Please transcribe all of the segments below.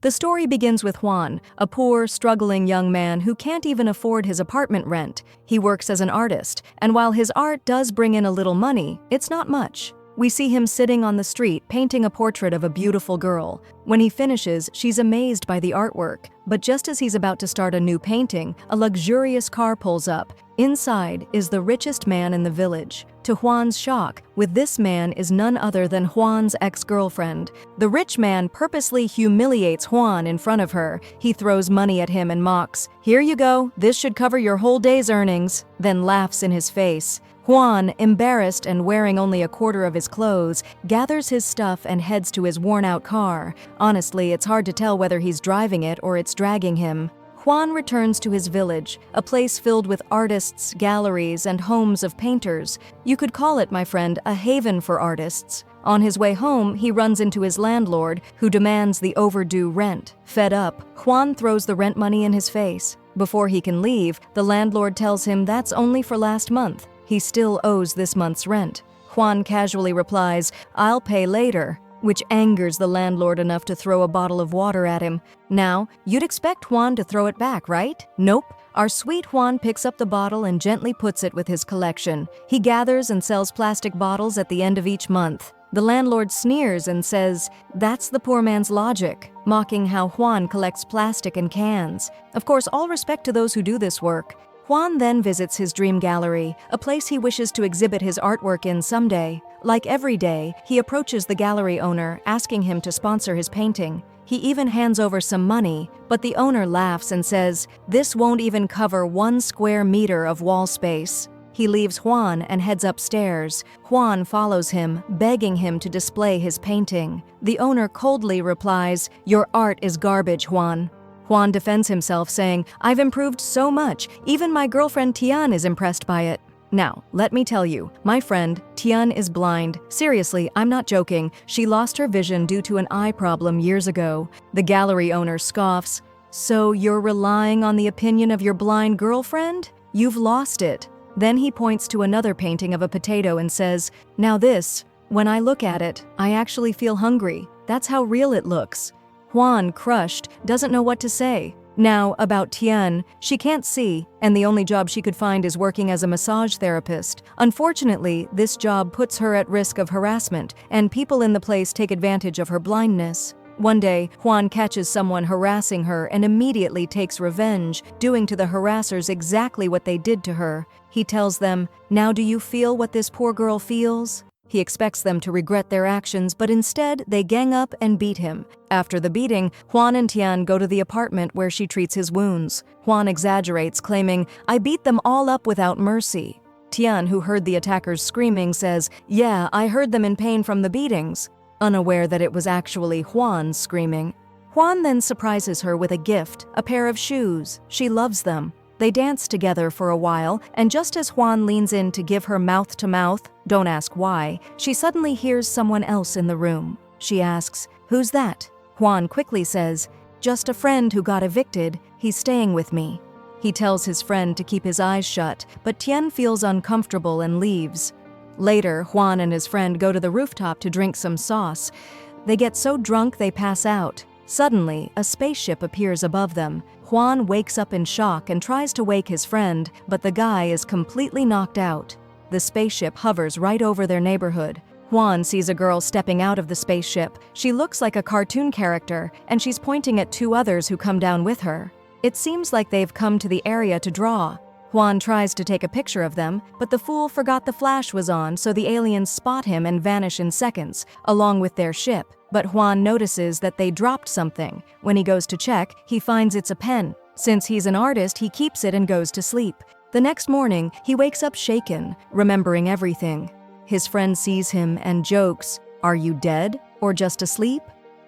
The story begins with Juan, a poor, struggling young man who can't even afford his apartment rent. He works as an artist, and while his art does bring in a little money, it's not much. We see him sitting on the street painting a portrait of a beautiful girl. When he finishes, she's amazed by the artwork. But just as he's about to start a new painting, a luxurious car pulls up. Inside is the richest man in the village. To Juan's shock, with this man is none other than Juan's ex-girlfriend. The rich man purposely humiliates Juan in front of her. He throws money at him and mocks, "Here you go, this should cover your whole day's earnings," then laughs in his face. Juan, embarrassed and wearing only a quarter of his clothes, gathers his stuff and heads to his worn-out car. Honestly, it's hard to tell whether he's driving it or it's dragging him. Juan returns to his village, a place filled with artists, galleries, and homes of painters. You could call it, my friend, a haven for artists. On his way home, he runs into his landlord, who demands the overdue rent. Fed up, Juan throws the rent money in his face. Before he can leave, the landlord tells him that's only for last month. He still owes this month's rent. Juan casually replies, "I'll pay later," which angers the landlord enough to throw a bottle of water at him. Now, you'd expect Juan to throw it back, right? Nope. Our sweet Juan picks up the bottle and gently puts it with his collection. He gathers and sells plastic bottles at the end of each month. The landlord sneers and says, "That's the poor man's logic," mocking how Juan collects plastic and cans. Of course, all respect to those who do this work. Juan then visits his dream gallery, a place he wishes to exhibit his artwork in someday. Like every day, he approaches the gallery owner, asking him to sponsor his painting. He even hands over some money, but the owner laughs and says, "This won't even cover 1 square meter of wall space." He leaves Juan and heads upstairs. Juan follows him, begging him to display his painting. The owner coldly replies, "Your art is garbage, Juan." Juan defends himself, saying, "I've improved so much, even my girlfriend Tian is impressed by it." Now, let me tell you, my friend, Tian is blind. Seriously, I'm not joking. She lost her vision due to an eye problem years ago. The gallery owner scoffs, "So you're relying on the opinion of your blind girlfriend? You've lost it." Then he points to another painting of a potato and says, "Now this, when I look at it, I actually feel hungry. That's how real it looks." Juan, crushed, doesn't know what to say. Now, about Tian, she can't see, and the only job she could find is working as a massage therapist. Unfortunately, this job puts her at risk of harassment, and people in the place take advantage of her blindness. One day, Juan catches someone harassing her and immediately takes revenge, doing to the harassers exactly what they did to her. He tells them, "Now do you feel what this poor girl feels?" He expects them to regret their actions, but instead, they gang up and beat him. After the beating, Juan and Tian go to the apartment where she treats his wounds. Juan exaggerates, claiming, "I beat them all up without mercy." Tian, who heard the attackers screaming, says, "Yeah, I heard them in pain from the beatings," unaware that it was actually Juan screaming. Juan then surprises her with a gift, a pair of shoes. She loves them. They dance together for a while, and just as Juan leans in to give her mouth-to-mouth, don't ask why, she suddenly hears someone else in the room. She asks, "Who's that?" Juan quickly says, "Just a friend who got evicted. He's staying with me." He tells his friend to keep his eyes shut, but Tian feels uncomfortable and leaves. Later, Juan and his friend go to the rooftop to drink some sauce. They get so drunk they pass out. Suddenly, a spaceship appears above them. Juan wakes up in shock and tries to wake his friend, but the guy is completely knocked out. The spaceship hovers right over their neighborhood. Juan sees a girl stepping out of the spaceship. She looks like a cartoon character, and she's pointing at 2 others who come down with her. It seems like they've come to the area to draw. Juan tries to take a picture of them, but the fool forgot the flash was on, so the aliens spot him and vanish in seconds, along with their ship. But Juan notices that they dropped something. When he goes to check, he finds it's a pen. Since he's an artist, he keeps it and goes to sleep. The next morning, he wakes up shaken, remembering everything. His friend sees him and jokes, "Are you dead or just asleep?"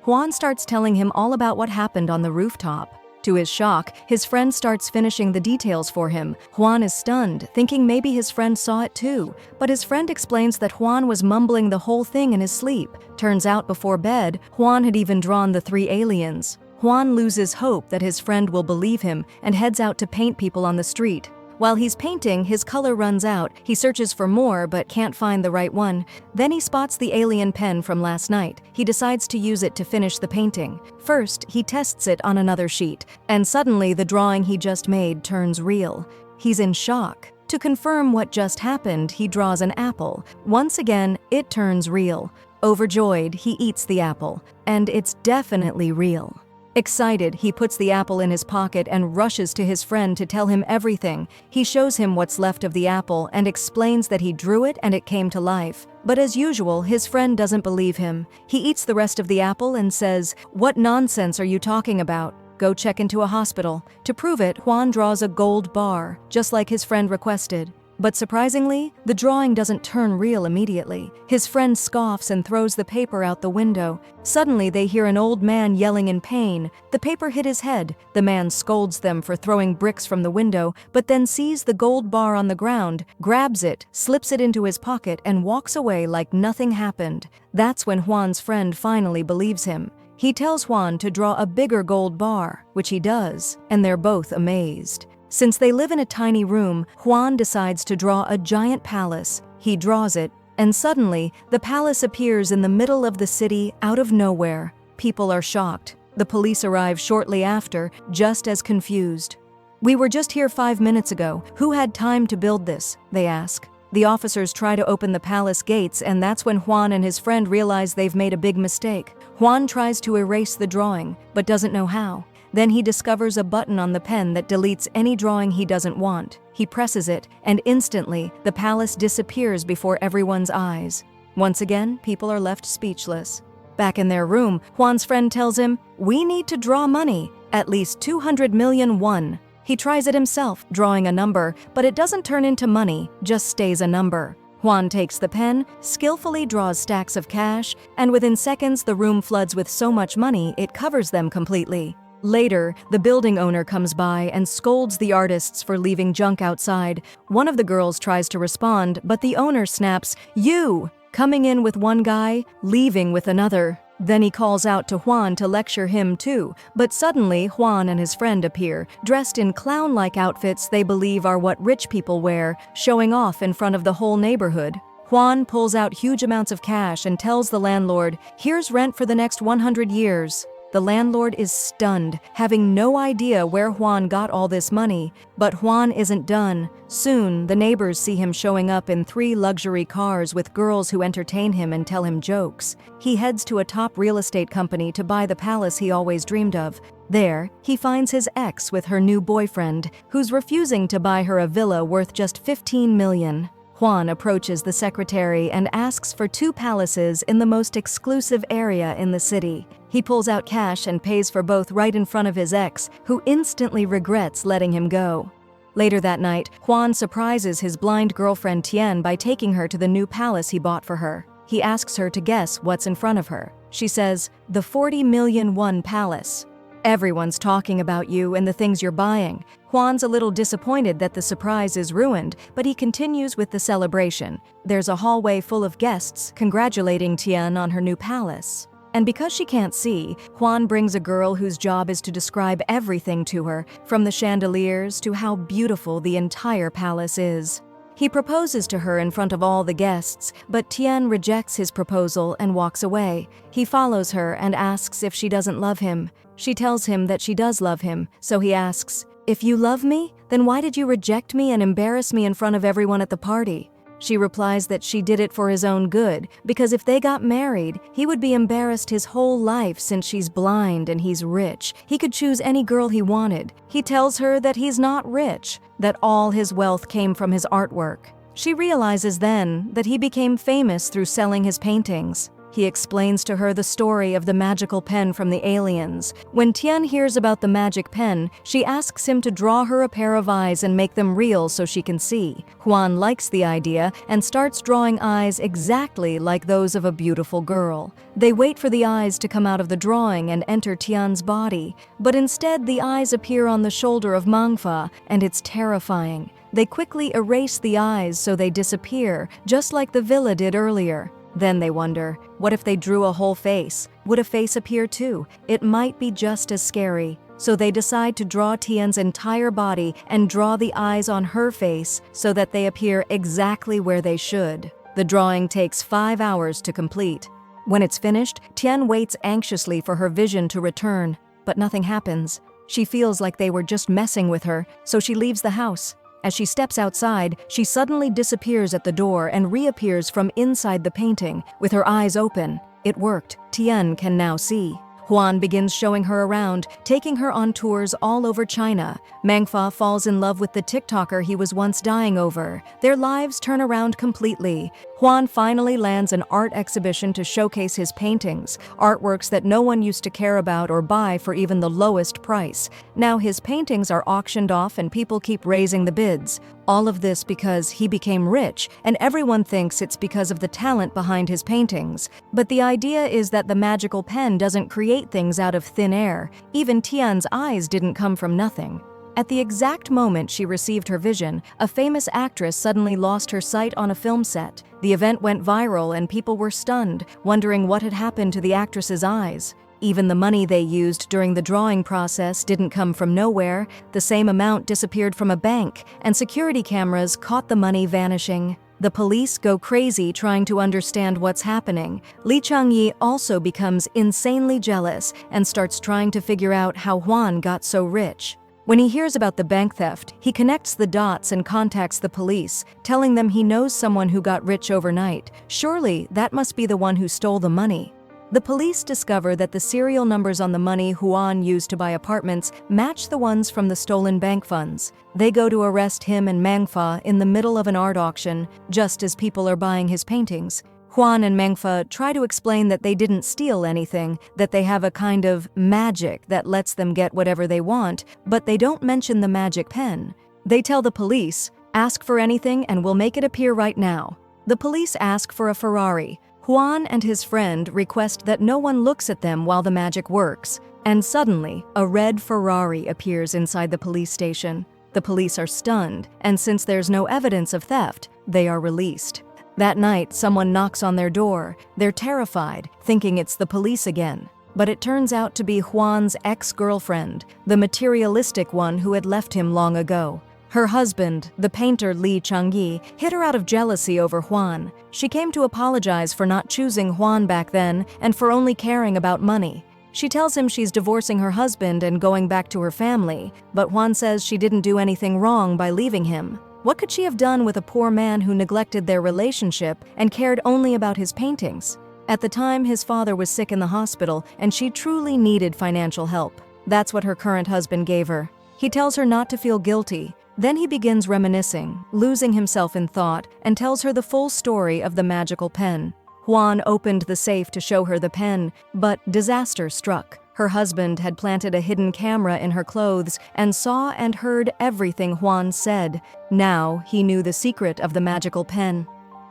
Juan starts telling him all about what happened on the rooftop. To his shock, his friend starts finishing the details for him. Juan is stunned, thinking maybe his friend saw it too. But his friend explains that Juan was mumbling the whole thing in his sleep. Turns out before bed, Juan had even drawn the 3 aliens. Juan loses hope that his friend will believe him and heads out to paint people on the street. While he's painting, his color runs out. He searches for more but can't find the right one. Then he spots the alien pen from last night. He decides to use it to finish the painting. First, he tests it on another sheet, and suddenly the drawing he just made turns real. He's in shock. To confirm what just happened, he draws an apple. Once again, it turns real. Overjoyed, he eats the apple, and it's definitely real. Excited, he puts the apple in his pocket and rushes to his friend to tell him everything. He shows him what's left of the apple and explains that he drew it and it came to life. But as usual, his friend doesn't believe him. He eats the rest of the apple and says, "What nonsense are you talking about? Go check into a hospital." To prove it, Juan draws a gold bar, just like his friend requested. But surprisingly, the drawing doesn't turn real immediately. His friend scoffs and throws the paper out the window. Suddenly, they hear an old man yelling in pain. The paper hit his head. The man scolds them for throwing bricks from the window, but then sees the gold bar on the ground, grabs it, slips it into his pocket, and walks away like nothing happened. That's when Juan's friend finally believes him. He tells Juan to draw a bigger gold bar, which he does, and they're both amazed. Since they live in a tiny room, Juan decides to draw a giant palace. He draws it, and suddenly, the palace appears in the middle of the city out of nowhere. People are shocked. The police arrive shortly after, just as confused. "We were just here 5 minutes ago. Who had time to build this?" they ask. The officers try to open the palace gates, and that's when Juan and his friend realize they've made a big mistake. Juan tries to erase the drawing, but doesn't know how. Then he discovers a button on the pen that deletes any drawing he doesn't want. He presses it, and instantly, the palace disappears before everyone's eyes. Once again, people are left speechless. Back in their room, Juan's friend tells him, "We need to draw money, at least 200 million won." He tries it himself, drawing a number, but it doesn't turn into money, just stays a number. Juan takes the pen, skillfully draws stacks of cash, and within seconds the room floods with so much money it covers them completely. Later, the building owner comes by and scolds the artists for leaving junk outside. One of the girls tries to respond, but the owner snaps, "You!" coming in with one guy, leaving with another. Then he calls out to Juan to lecture him too, but suddenly Juan and his friend appear, dressed in clown-like outfits they believe are what rich people wear, showing off in front of the whole neighborhood. Juan pulls out huge amounts of cash and tells the landlord, "Here's rent for the next 100 years. The landlord is stunned, having no idea where Juan got all this money. But Juan isn't done. Soon, the neighbors see him showing up in 3 luxury cars with girls who entertain him and tell him jokes. He heads to a top real estate company to buy the palace he always dreamed of. There, he finds his ex with her new boyfriend, who's refusing to buy her a villa worth just 15 million. Juan approaches the secretary and asks for 2 palaces in the most exclusive area in the city. He pulls out cash and pays for both right in front of his ex, who instantly regrets letting him go. Later that night, Juan surprises his blind girlfriend Tian by taking her to the new palace he bought for her. He asks her to guess what's in front of her. She says, "The 40 million won palace." "Everyone's talking about you and the things you're buying." Juan's a little disappointed that the surprise is ruined, but he continues with the celebration. There's a hallway full of guests congratulating Tian on her new palace. And because she can't see, Juan brings a girl whose job is to describe everything to her, from the chandeliers to how beautiful the entire palace is. He proposes to her in front of all the guests, but Tian rejects his proposal and walks away. He follows her and asks if she doesn't love him. She tells him that she does love him, so he asks, "If you love me, then why did you reject me and embarrass me in front of everyone at the party?" She replies that she did it for his own good, because if they got married, he would be embarrassed his whole life since she's blind and he's rich. He could choose any girl he wanted. He tells her that he's not rich, that all his wealth came from his artwork. She realizes then that he became famous through selling his paintings. He explains to her the story of the magical pen from the aliens. When Tian hears about the magic pen, she asks him to draw her a pair of eyes and make them real so she can see. Juan likes the idea and starts drawing eyes exactly like those of a beautiful girl. They wait for the eyes to come out of the drawing and enter Tian's body, but instead the eyes appear on the shoulder of Mangfa, and it's terrifying. They quickly erase the eyes so they disappear, just like the villa did earlier. Then they wonder, what if they drew a whole face? Would a face appear too? It might be just as scary. so they decide to draw Tian's entire body and draw the eyes on her face so that they appear exactly where they should. The drawing takes 5 hours to complete. When it's finished, Tian waits anxiously for her vision to return, but nothing happens. She feels like they were just messing with her, so she leaves the house. As she steps outside, she suddenly disappears at the door and reappears from inside the painting, with her eyes open. It worked. Tian can now see. Juan begins showing her around, taking her on tours all over China. Mangfa falls in love with the TikToker he was once dying over. Their lives turn around completely. Juan finally lands an art exhibition to showcase his paintings, artworks that no one used to care about or buy for even the lowest price. Now his paintings are auctioned off and people keep raising the bids. All of this because he became rich, and everyone thinks it's because of the talent behind his paintings. But the idea is that the magical pen doesn't create things out of thin air. Even Tian's eyes didn't come from nothing. At the exact moment she received her vision, a famous actress suddenly lost her sight on a film set. The event went viral and people were stunned, wondering what had happened to the actress's eyes. Even the money they used during the drawing process didn't come from nowhere. The same amount disappeared from a bank, and security cameras caught the money vanishing. The police go crazy trying to understand what's happening. Li Changyi also becomes insanely jealous and starts trying to figure out how Juan got so rich. When he hears about the bank theft, he connects the dots and contacts the police, telling them he knows someone who got rich overnight. Surely, that must be the one who stole the money. The police discover that the serial numbers on the money Juan used to buy apartments match the ones from the stolen bank funds. They go to arrest him and Mangfa in the middle of an art auction, just as people are buying his paintings. Juan and Mangfa try to explain that they didn't steal anything, that they have a kind of magic that lets them get whatever they want, but they don't mention the magic pen. They tell the police, "Ask for anything and we'll make it appear right now." The police ask for a Ferrari. Juan and his friend request that no one looks at them while the magic works, and suddenly, a red Ferrari appears inside the police station. The police are stunned, and since there's no evidence of theft, they are released. That night, someone knocks on their door. They're terrified, thinking it's the police again. But it turns out to be Juan's ex-girlfriend, the materialistic one who had left him long ago. Her husband, the painter Li Changyi, hit her out of jealousy over Juan. She came to apologize for not choosing Juan back then and for only caring about money. She tells him she's divorcing her husband and going back to her family, but Juan says she didn't do anything wrong by leaving him. What could she have done with a poor man who neglected their relationship and cared only about his paintings? At the time, his father was sick in the hospital and she truly needed financial help. That's what her current husband gave her. He tells her not to feel guilty. Then he begins reminiscing, losing himself in thought, and tells her the full story of the magical pen. Juan opened the safe to show her the pen, but disaster struck. Her husband had planted a hidden camera in her clothes and saw and heard everything Juan said. Now he knew the secret of the magical pen.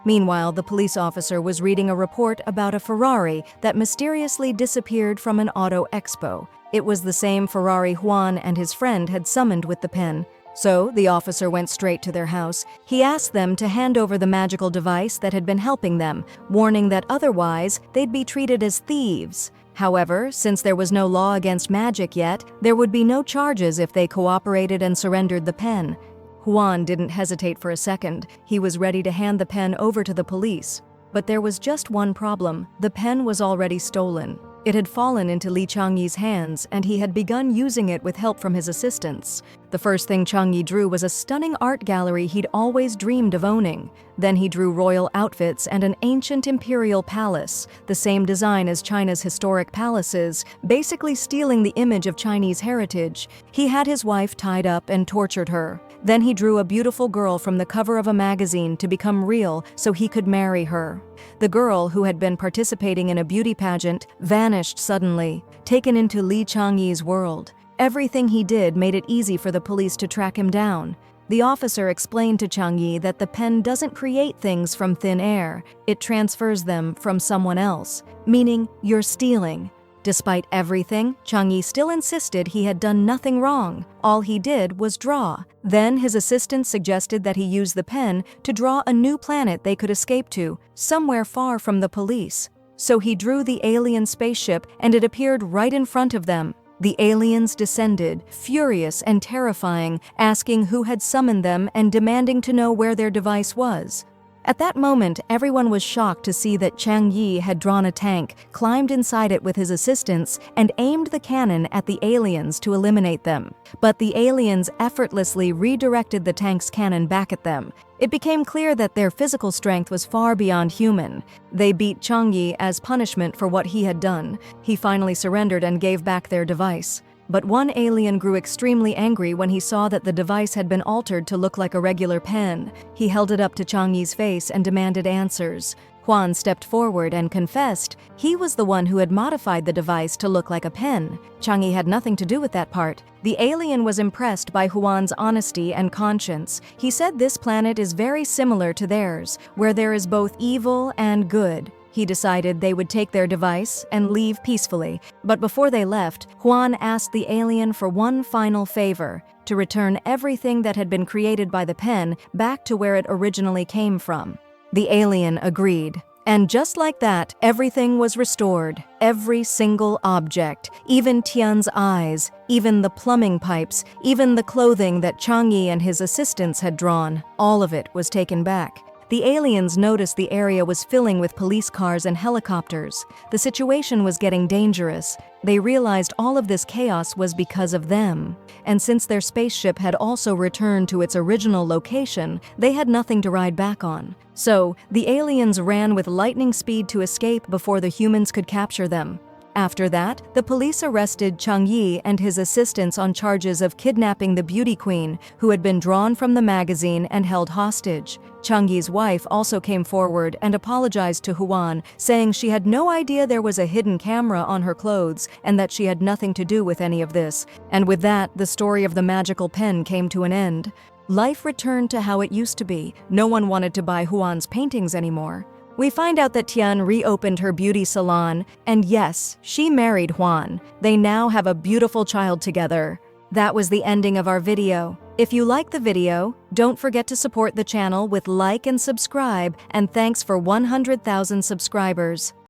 Meanwhile, the police officer was reading a report about a Ferrari that mysteriously disappeared from an auto expo. It was the same Ferrari Juan and his friend had summoned with the pen. So the officer went straight to their house. He asked them to hand over the magical device that had been helping them, warning that otherwise they'd be treated as thieves. However, since there was no law against magic yet, there would be no charges if they cooperated and surrendered the pen. Juan didn't hesitate for a second. He was ready to hand the pen over to the police. But there was just one problem. The pen was already stolen. It had fallen into Li Changyi's hands, and he had begun using it with help from his assistants. The first thing Changyi drew was a stunning art gallery he'd always dreamed of owning. Then he drew royal outfits and an ancient imperial palace, the same design as China's historic palaces, basically stealing the image of Chinese heritage. He had his wife tied up and tortured her. Then he drew a beautiful girl from the cover of a magazine to become real so he could marry her. The girl, who had been participating in a beauty pageant, vanished suddenly, taken into Li Changyi's world. Everything he did made it easy for the police to track him down. The officer explained to Changyi that the pen doesn't create things from thin air, it transfers them from someone else, meaning you're stealing. Despite everything, Changyi still insisted he had done nothing wrong. All he did was draw. Then his assistant suggested that he use the pen to draw a new planet they could escape to, somewhere far from the police. So he drew the alien spaceship and it appeared right in front of them. The aliens descended, furious and terrifying, asking who had summoned them and demanding to know where their device was. At that moment, everyone was shocked to see that Chang Yi had drawn a tank, climbed inside it with his assistants, and aimed the cannon at the aliens to eliminate them. But the aliens effortlessly redirected the tank's cannon back at them. It became clear that their physical strength was far beyond human. They beat Chang Yi as punishment for what he had done. He finally surrendered and gave back their device. But one alien grew extremely angry when he saw that the device had been altered to look like a regular pen. He held it up to Chang Yi's face and demanded answers. Juan stepped forward and confessed he was the one who had modified the device to look like a pen. Chang Yi had nothing to do with that part. The alien was impressed by Juan's honesty and conscience. He said this planet is very similar to theirs, where there is both evil and good. He decided they would take their device and leave peacefully, but before they left, Juan asked the alien for one final favor: to return everything that had been created by the pen back to where it originally came from. The alien agreed, and just like that, everything was restored. Every single object, even Tian's eyes, even the plumbing pipes, even the clothing that Chang Yi and his assistants had drawn, all of it was taken back. The aliens noticed the area was filling with police cars and helicopters. The situation was getting dangerous. They realized all of this chaos was because of them. And since their spaceship had also returned to its original location, they had nothing to ride back on. So, the aliens ran with lightning speed to escape before the humans could capture them. After that, the police arrested Chang Yi and his assistants on charges of kidnapping the beauty queen, who had been drawn from the magazine and held hostage. Chang Yi's wife also came forward and apologized to Juan, saying she had no idea there was a hidden camera on her clothes and that she had nothing to do with any of this. And with that, the story of the magical pen came to an end. Life returned to how it used to be. No one wanted to buy Juan's paintings anymore. We find out that Tian reopened her beauty salon, and yes, she married Juan. They now have a beautiful child together. That was the ending of our video. If you like the video, don't forget to support the channel with like and subscribe, and thanks for 100,000 subscribers.